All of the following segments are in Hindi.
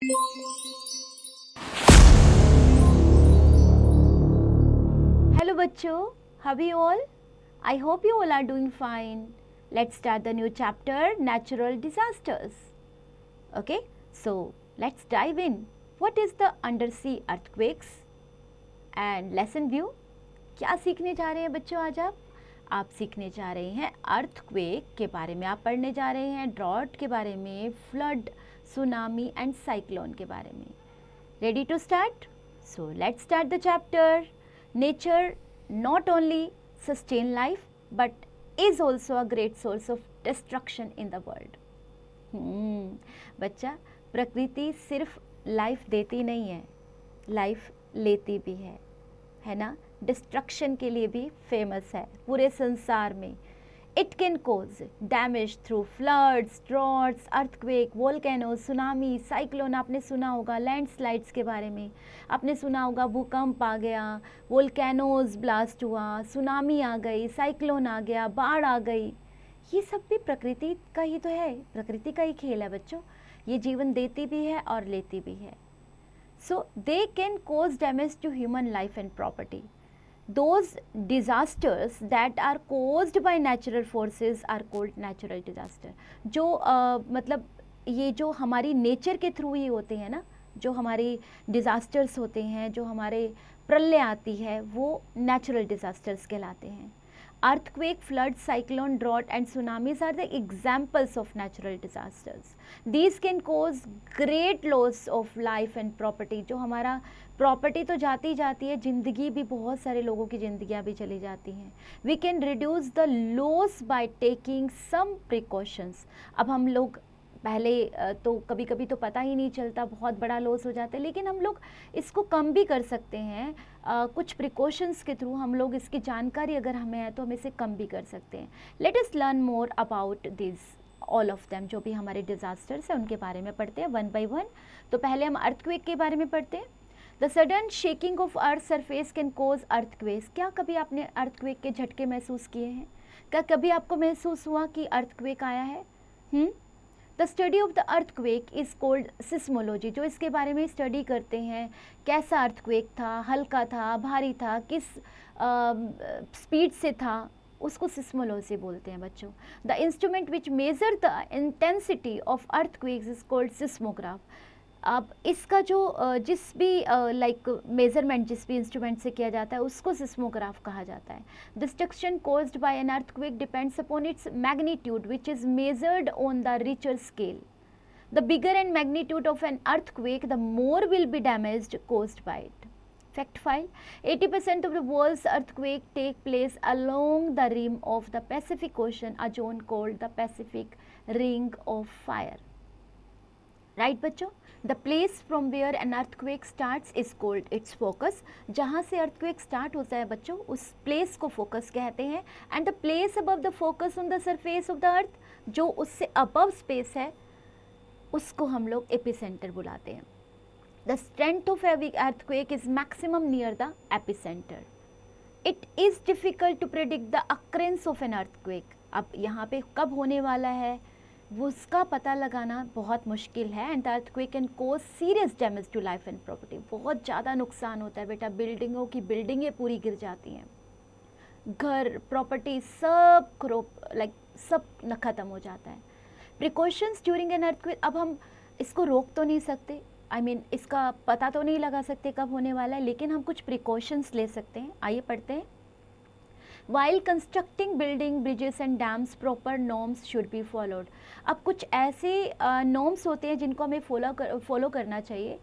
Hello bachcho, how are you all? I hope you all are doing fine. Let's start the new chapter, natural disasters. Okay, so let's dive in. What is the undersea earthquakes? And lesson view. क्या सीखने जा रहे हैं बच्चों आज आप सीखने जा रहे हैं अर्थक्वेक के बारे में, आप पढ़ने जा रहे हैं ड्रॉट के बारे में, फ्लड, सुनामी एंड साइक्लोन के बारे में. Ready to start? So let's start the chapter. Nature not only sustain life but is also a great source of destruction in the world. बच्चा, प्रकृति सिर्फ लाइफ देती नहीं है, लाइफ लेती भी है ना. डिस्ट्रक्शन के लिए भी फेमस है पूरे संसार में. It can cause damage through floods, droughts, earthquake, volcanoes, tsunami, cyclone. आपने सुना होगा लैंडस्लाइड्स के बारे में, आपने सुना होगा भूकंप आ गया, वोल्केनोज ब्लास्ट हुआ, सुनामी आ गई, साइक्लोन आ गया, बाढ़ आ गई. ये सब भी प्रकृति का ही तो है, प्रकृति का ही खेल है बच्चों. ये जीवन देती भी है और लेती भी है. So they can cause damage to human life and property. Those disasters that are caused by natural forces are called natural disaster. जो मतलब ये जो हमारी नेचर के थ्रू ही होते हैं ना, जो हमारे डिज़ास्टर्स होते हैं, जो हमारे प्रलय आती है, वो नेचुरल डिज़ास्टर्स कहलाते हैं. Earthquake, flood, cyclone, drought and tsunamis are the examples of natural disasters. These can cause great loss of life and property. जो हमारा प्रॉपर्टी तो जाती जाती है, ज़िंदगी भी, बहुत सारे लोगों की ज़िंदगियाँ भी चली जाती हैं. We can reduce the loss by taking some precautions. अब हम लोग पहले तो कभी कभी तो पता ही नहीं चलता, बहुत बड़ा लॉस हो जाता है, लेकिन हम लोग इसको कम भी कर सकते हैं. कुछ प्रिकॉशंस के थ्रू हम लोग इसकी जानकारी अगर हमें है तो हम इसे कम भी कर सकते हैं. Let us learn more about this all of them. जो भी हमारे डिज़ास्टर्स हैं उनके बारे में पढ़ते हैं वन बाय वन. तो पहले हम अर्थक्वेक के बारे में पढ़ते हैं. The sudden shaking of earth surface can cause earthquakes. क्या कभी आपने अर्थक्वेक के झटके महसूस किए हैं? क्या कभी आपको महसूस हुआ कि अर्थक्वेक आया है? The study of the earthquake is called seismology. जो इसके बारे में स्टडी करते हैं, कैसा अर्थक्वेक था, हल्का था, भारी था, किस स्पीड से था, उसको सिस्मोलॉजी बोलते हैं बच्चों. The instrument which measure the intensity of earthquakes is called seismograph. अब इसका जो जिस भी लाइक मेजरमेंट जिस भी इंस्ट्रूमेंट से किया जाता है उसको सिस्मोग्राफ कहा जाता है. Destruction caused by an earthquake depends upon its magnitude which is measured on the Richter scale. The bigger and magnitude of an earthquake the more will be damaged caused by it. Fact file: 80% of the world's earthquake take place along the rim of the Pacific Ocean, a zone called the Pacific Ring of Fire. Right बच्चों? The place from where an earthquake starts is called its focus. जहाँ से earthquake start होता है बच्चों, उस place को focus कहते हैं. And the place above the focus on the surface of the earth, जो उससे above space है, उसको हम लोग epicenter बुलाते हैं. The strength of every earthquake is maximum near the epicenter. It is difficult to predict the occurrence of an earthquake. अब यहाँ पे कब होने वाला है वो उसका पता लगाना बहुत मुश्किल है. And earthquake can cause serious damage to life and property. बहुत ज़्यादा नुकसान होता है बेटा. बिल्डिंगों की बिल्डिंगें पूरी गिर जाती हैं, घर, प्रॉपर्टी सब सब ख़त्म हो जाता है. Precautions during an earthquake. अब हम इसको रोक तो नहीं सकते, इसका पता तो नहीं लगा सकते कब होने वाला है, लेकिन हम कुछ प्रिकॉशंस ले सकते हैं. आइए पढ़ते हैं. While constructing building, bridges and dams, proper norms should be followed. अब कुछ ऐसे नॉर्म्स होते हैं जिनको हमें फॉलो करना चाहिए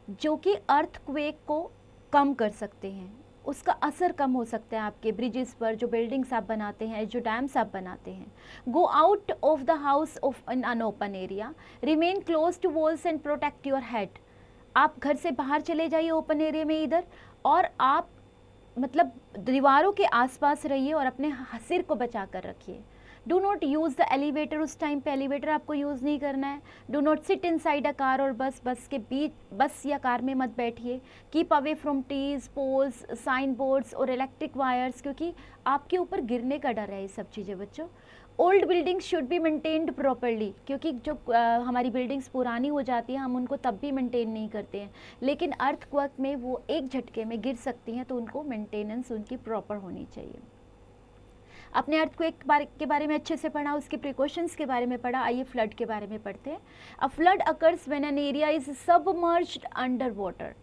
जो कि अर्थक्वेक को कम कर सकते हैं, उसका असर कम हो सकता है आपके ब्रिजेस पर, जो बिल्डिंग्स आप बनाते हैं, जो डैम्स आप बनाते हैं. Go out of the house of an open area. Remain close to walls and protect your head. आप घर से बाहर चले जाइए ओपन एरिया में इधर, और आप मतलब दीवारों के आसपास रहिए और अपने सिर को बचा कर रखिए. Do not use the elevator. उस टाइम पे एलिवेटर आपको यूज़ नहीं करना है. Do not sit inside a car और बस के बीच, बस या कार में मत बैठिए. Keep away from trees, poles, sign boards और इलेक्ट्रिक वायर्स, क्योंकि आपके ऊपर गिरने का डर है ये सब चीज़ें बच्चों. Old buildings should be maintained properly, क्योंकि जो हमारी बिल्डिंग्स पुरानी हो जाती हैं हम उनको तब भी मेंटेन नहीं करते हैं, लेकिन अर्थक्वेक में वो एक झटके में गिर सकती हैं, तो उनको मेंटेनेंस उनकी प्रॉपर होनी चाहिए। अपने अर्थक्वेक के बारे में अच्छे से पढ़ा, उसके प्रिकॉशंस के बारे में पढ़ा, आइए फ्लड के बारे में पढ़ते हैं। अ flood occurs when an area is submerged under water.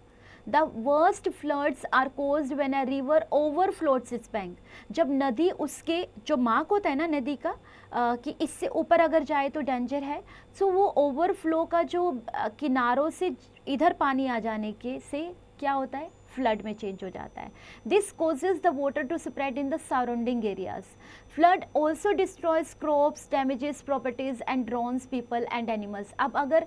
The worst floods are caused when a river overflows its bank। जब नदी उसके जो मार्क होता है ना नदी का कि इससे ऊपर अगर जाए तो डेंजर है, सो वो ओवरफ्लो का जो किनारों से इधर पानी आ जाने के से क्या होता है, फ्लड में चेंज हो जाता है। This causes the water to spread in the surrounding areas। flood also destroys crops, damages properties and drowns people and animals। अब अगर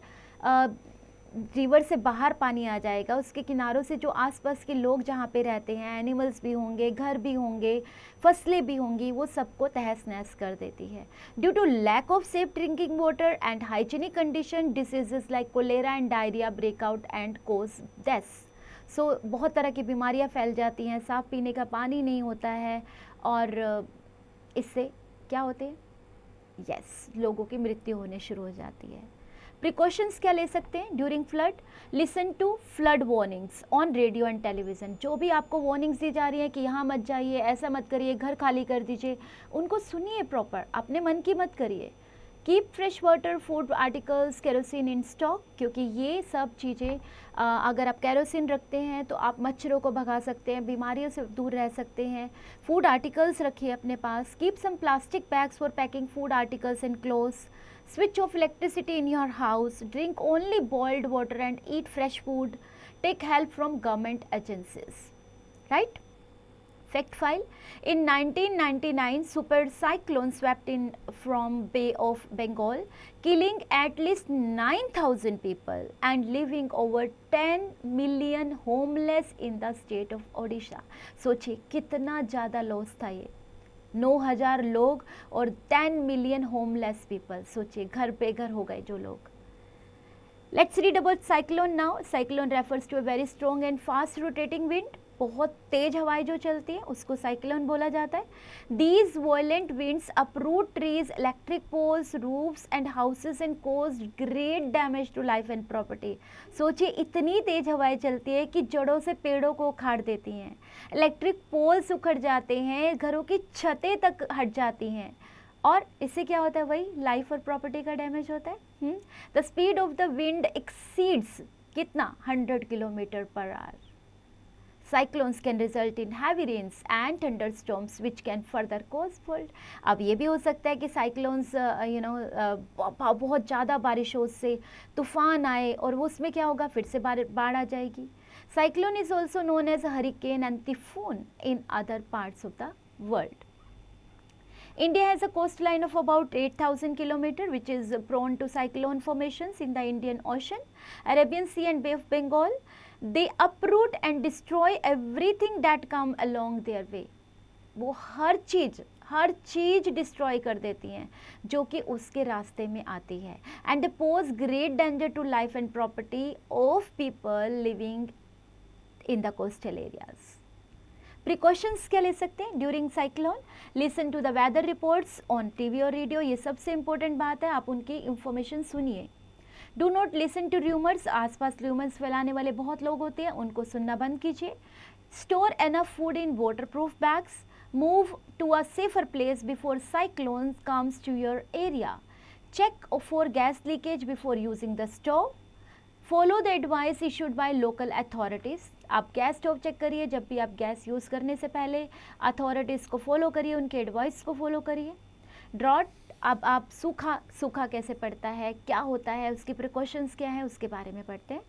रिवर से बाहर पानी आ जाएगा, उसके किनारों से जो आसपास के लोग जहाँ पे रहते हैं, एनिमल्स भी होंगे, घर भी होंगे, फसलें भी होंगी, वो सबको तहस नहस कर देती है। Due to lack of safe drinking water and hygienic condition, diseases like cholera and diarrhoea break out and cause deaths. So बहुत तरह की बीमारियाँ फैल जाती हैं, साफ़ पीने का पानी नहीं होता है, और इससे क्या होते हैं, यस, लोगों की मृत्यु होने शुरू हो जाती है। प्रिकॉशंस क्या ले सकते हैं during flood? Listen to flood warnings on radio and television. जो भी आपको वार्निंग्स दी जा रही है कि यहाँ मत जाइए, ऐसा मत करिए, घर खाली कर दीजिए, उनको सुनिए प्रॉपर, अपने मन की मत करिए। Keep fresh water, food articles, kerosene in stock, क्योंकि ये सब चीज़ें अगर आप केरोसिन रखते हैं तो आप मच्छरों को भगा सकते हैं, बीमारियों से दूर रह सकते हैं। फूड आर्टिकल्स रखिए अपने पास। Keep some plastic bags for packing food articles and clothes. Switch off electricity in your house. Drink only boiled water and eat fresh food. Take help from government agencies. Right? Fact file. In 1999, super cyclone swept in from Bay of Bengal, killing at least 9,000 people and leaving over 10 million homeless in the state of Odisha. सोचिए कितना ज़्यादा लॉस था ये, 9,000 लोग और 10 मिलियन होमलेस पीपल। सोचिए घर बेघर हो गए जो लोग। Let's read about cyclone now. Cyclone refers to a very strong and fast rotating wind. बहुत तेज हवाएं जो चलती है उसको साइक्लोन बोला जाता है। These violent winds uproot trees, electric poles, roofs and houses and cause great damage to life and property. सोचिए इतनी तेज हवाएं चलती है कि जड़ों से पेड़ों को उखाड़ देती हैं, इलेक्ट्रिक पोल्स उखड़ जाते हैं, घरों की छतें तक हट जाती हैं, और इससे क्या होता है, वही लाइफ और प्रॉपर्टी का डैमेज होता है। The speed of the wind exceeds कितना, 100 kilometre per hour. Cyclones can result in heavy rains and thunderstorms which can further cause flood। अब ये भी हो सकता है कि साइक्लोन्स बहुत ज़्यादा बारिश हो, उससे तूफान आए और वो उसमें क्या होगा, फिर से बाढ़ आ जाएगी। Cyclone is also known as hurricane and typhoon in other parts of the world। India has a coastline of about 8,000 km which is prone to cyclone formations in the Indian Ocean, Arabian Sea and Bay of Bengal। They uproot and destroy everything that come along their way। वो हर चीज़ डिस्ट्रॉय कर देती हैं जो कि उसके रास्ते में आती है। And they pose great danger to life and property of people living in the coastal areas. Precautions क्या ले सकते हैं during cyclone? Listen to the weather reports on TV और रेडियो। ये सबसे इंपॉर्टेंट बात है, आप उनकी इंफॉर्मेशन सुनिए। Do not listen to rumours. आसपास र्यूमर्स फैलाने वाले बहुत लोग होते हैं, उनको सुनना बंद कीजिए। Store enough food in waterproof bags. Move to a safer place before cyclone comes to your area. Check for gas leakage before using the stove. Follow the advice issued by local authorities. आप गैस स्टोव चेक करिए, जब भी आप गैस यूज़ करने से पहले अथॉरिटीज़ को फॉलो करिए, उनके एडवाइस को फॉलो करिए। ड्रॉट, अब आप सूखा कैसे पड़ता है, क्या होता है, उसकी प्रिकॉशंस क्या है, उसके बारे में पढ़ते हैं।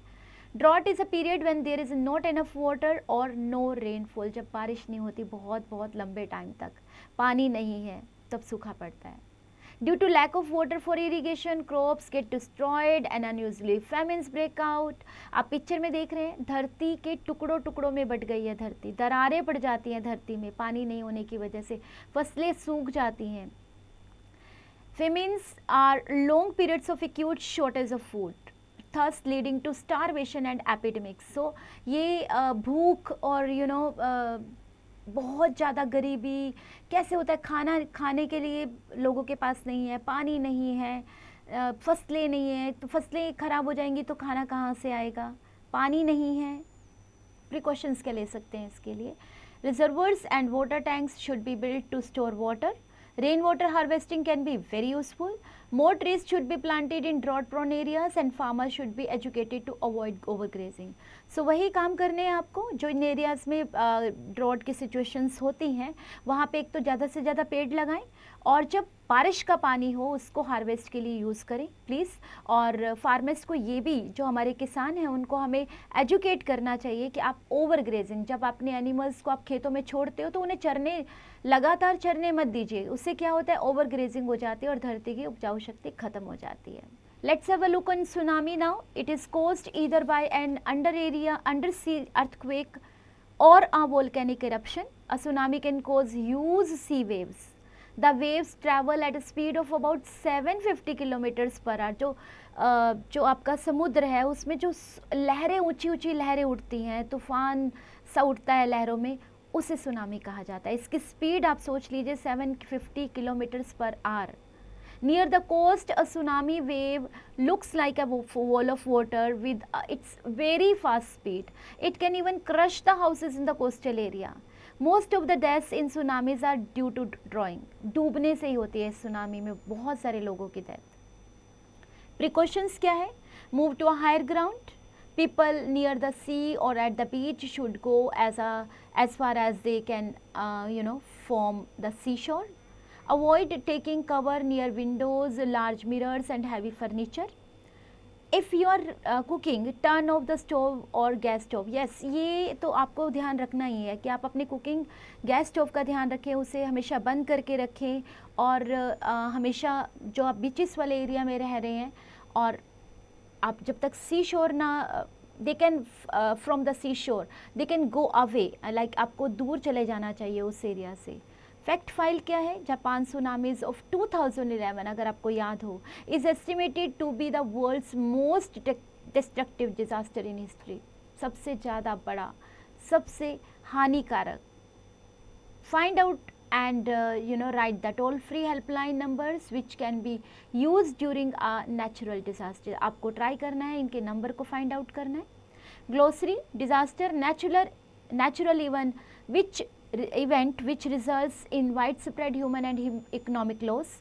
Drought is a period when there is not enough water और नो रेनफॉल। जब बारिश नहीं होती बहुत लंबे टाइम तक, पानी नहीं है, तब सूखा पड़ता है। Due to lack of water for irrigation, crops get destroyed and unusually famines break out. आप पिक्चर में देख रहे हैं, धरती के टुकड़ों में बट गई है धरती, दरारें पड़ जाती हैं धरती में, पानी नहीं होने की वजह से फसलें सूख जाती हैं। Famines are long periods of acute shortage of food, thus leading to starvation and epidemics। So ये भूख और बहुत ज़्यादा गरीबी, कैसे होता है, खाना खाने के लिए लोगों के पास नहीं है, पानी नहीं है, फसलें नहीं है, तो फसलें ख़राब हो जाएंगी तो खाना कहाँ से आएगा, पानी नहीं है। प्रिकॉशंस क्या ले सकते हैं इसके लिए? Reservoirs and water tanks should be build to store water. Rain water harvesting can be very useful. More trees should be planted in drought prone areas and farmers should be educated to avoid overgrazing. So वही काम करने हैं आपको, जो इन एरियाज़ में ड्रॉट की सिचुएशंस होती हैं वहाँ पे एक तो ज़्यादा से ज़्यादा पेड़ लगाएं, और जब बारिश का पानी हो उसको हार्वेस्ट के लिए यूज़ करें प्लीज़. और फार्मर्स को ये भी, जो हमारे किसान हैं उनको हमें एजुकेट करना चाहिए कि आप ओवर ग्रेजिंग, जब अपने एनिमल्स को आप खेतों में छोड़ते हो तो उन्हें चरने, लगातार चरने मत दीजिए. उससे क्या होता है, ओवर ग्रेजिंग हो जाती है और धरती की उपजाऊ शक्ति खत्म हो जाती है. Let's have a look on tsunami now. It is caused either by an undersea earthquake or a volcanic eruption. A tsunami can cause huge sea waves. The waves travel at a speed of about 750 kilometers per hour. जो आपका समुद्र है उसमें जो लहरें, ऊंची ऊंची लहरें उठती हैं, तूफान सा उठता है लहरों में, उसे सुनामी कहा जाता है. इसकी स्पीड आप सोच लीजिए 750 kilometres per hour. Near the coast, a tsunami wave looks like a wall of water with its very fast speed. It can even crush the houses in the coastal area. Most of the deaths in tsunamis are due to drowning. डूबने से ही होती है सुनामी में बहुत सारे लोगों की डेथ. Precautions क्या है? Move to a higher ground. People near the sea or at the beach should go as far as they can, from the seashore. Avoid taking cover near windows, large mirrors and heavy furniture. If you are cooking, turn off the stove or gas stove. Yes, ये तो आपको ध्यान रखना ही है कि आप अपनी कुकिंग गैस स्टोव का ध्यान रखें, उसे हमेशा बंद करके रखें. और हमेशा जो आप बीचेस वाले एरिया में रह रहे हैं, और आप जब तक सी शोर ना, दे कैन फ्रॉम द सी शोर they can go away, like आपको दूर चले जाना चाहिए उस एरिया से. फैक्ट फाइल क्या है? जापान सुनामीज ऑफ 2011, अगर आपको याद हो, is estimated to be the world's most destructive disaster in history. सबसे ज़्यादा बड़ा, सबसे हानिकारक. Find out and write the toll free helpline numbers which can be used during a natural disaster. आपको ट्राई करना है, इनके नंबर को फाइंड आउट करना है. Glossary: disaster, natural event which results in widespread human and economic loss.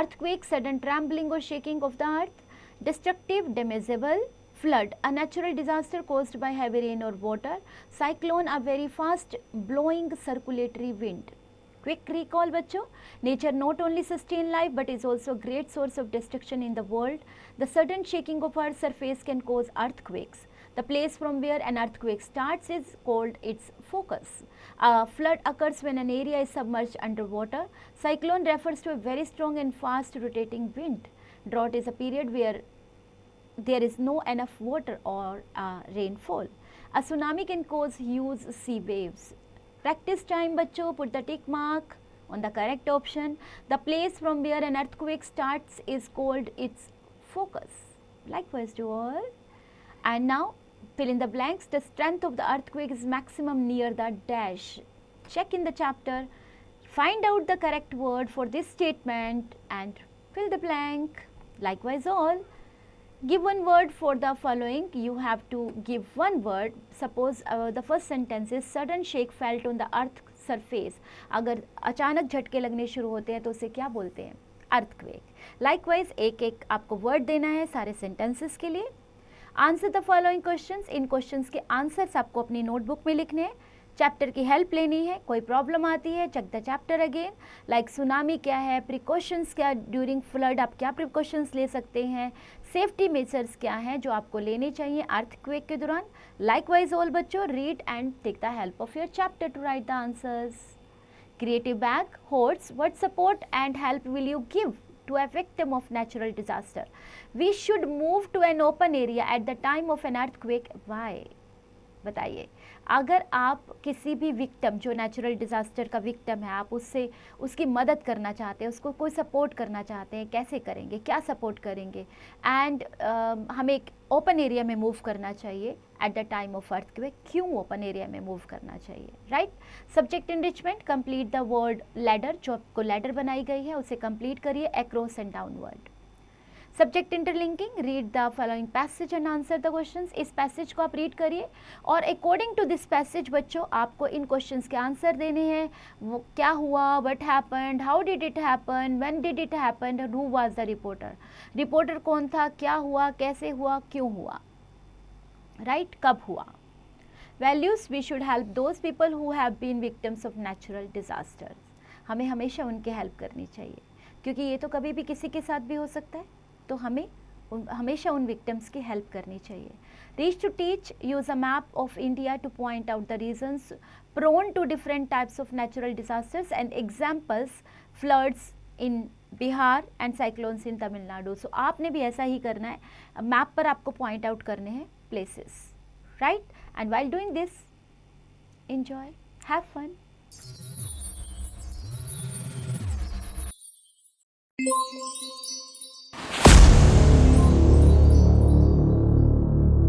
Earthquake, sudden trembling or shaking of the earth. Destructive, damageable. Flood, a natural disaster caused by heavy rain or water. Cyclone, a very fast blowing circulatory wind. Quick recall बच्चों, nature not only sustain life but is also a great source of destruction in the world. The sudden shaking of Earth's surface can cause earthquakes. The place from where an earthquake starts is called its focus. A flood occurs when an area is submerged underwater. Cyclone refers to a very strong and fast rotating wind. Drought is a period where there is no enough water or rainfall. A tsunami can cause huge sea waves. Practice time बच्चों, put the tick mark on the correct option. The place from where an earthquake starts is called its focus. Likewise to all. And now fill in the blanks. The strength of the earthquake is maximum near the dash. Check in the chapter. Find out the correct word for this statement and fill the blank. Likewise all. Give one word for the following. You have to give one word. Suppose the first sentence is sudden shake felt on the earth surface. अगर अचानक झटके लगने शुरू होते हैं तो उसे क्या बोलते हैं? Earthquake. Likewise एक एक आपको वर्ड देना है सारे सेंटेंसेस के लिए. Answer the following questions. In questions के आंसर्स आपको अपनी नोटबुक में लिखने हैं. चैप्टर की हेल्प लेनी है, कोई प्रॉब्लम आती है check the chapter again. Like tsunami क्या है, प्रिकॉशंस क्या, ड्यूरिंग फ्लड आप क्या प्रिकॉशंस ले सकते हैं, सेफ्टी मेजर्स क्या हैं जो आपको लेने चाहिए अर्थक्वेक के दौरान. लाइकवाइज ऑल बच्चों, read and take the help of your chapter to write the answers. Creative bag holds what support and help will you give to a victim of natural disaster? We should move to an open area at the time of an earthquake. Why? बताइए, अगर आप किसी भी विक्टिम जो नेचुरल डिज़ास्टर का विक्टिम है, आप उससे उसकी मदद करना चाहते हैं, उसको कोई सपोर्ट करना चाहते हैं, कैसे करेंगे, क्या सपोर्ट करेंगे? एंड हमें एक ओपन एरिया में मूव करना चाहिए at the time of earthquake. क्यों ओपन एरिया में मूव करना चाहिए, right? Subject enrichment, complete the word ladder, जो आपको लैडर बनाई गई है उसे कंप्लीट करिए across and downward. Subject interlinking, read the following passage and answer the questions. इस पैसेज को आप रीड करिए और अकॉर्डिंग टू दिस पैसेज बच्चों आपको इन क्वेश्चंस के आंसर देने हैं। वो क्या हुआ, what happened, how did it happen, when did it happen and who was the reporter. Reporter कौन था, क्या हुआ, कैसे हुआ, क्यों हुआ, राइट, कब हुआ। Values, we should help those people who have been victims of natural disasters. हमें हमेशा उनकी हेल्प करनी चाहिए क्योंकि ये तो कभी भी किसी के साथ भी हो सकता है, तो हमें हमेशा उन विक्टिम्स की हेल्प करनी चाहिए। Reach to teach, use a map of India to point out the regions prone to different types of natural disasters and examples, floods in Bihar and cyclones in Tamil Nadu. So आपने भी ऐसा ही करना है, मैप पर आपको पॉइंट आउट करने हैं places, right? And while doing this, enjoy, have fun.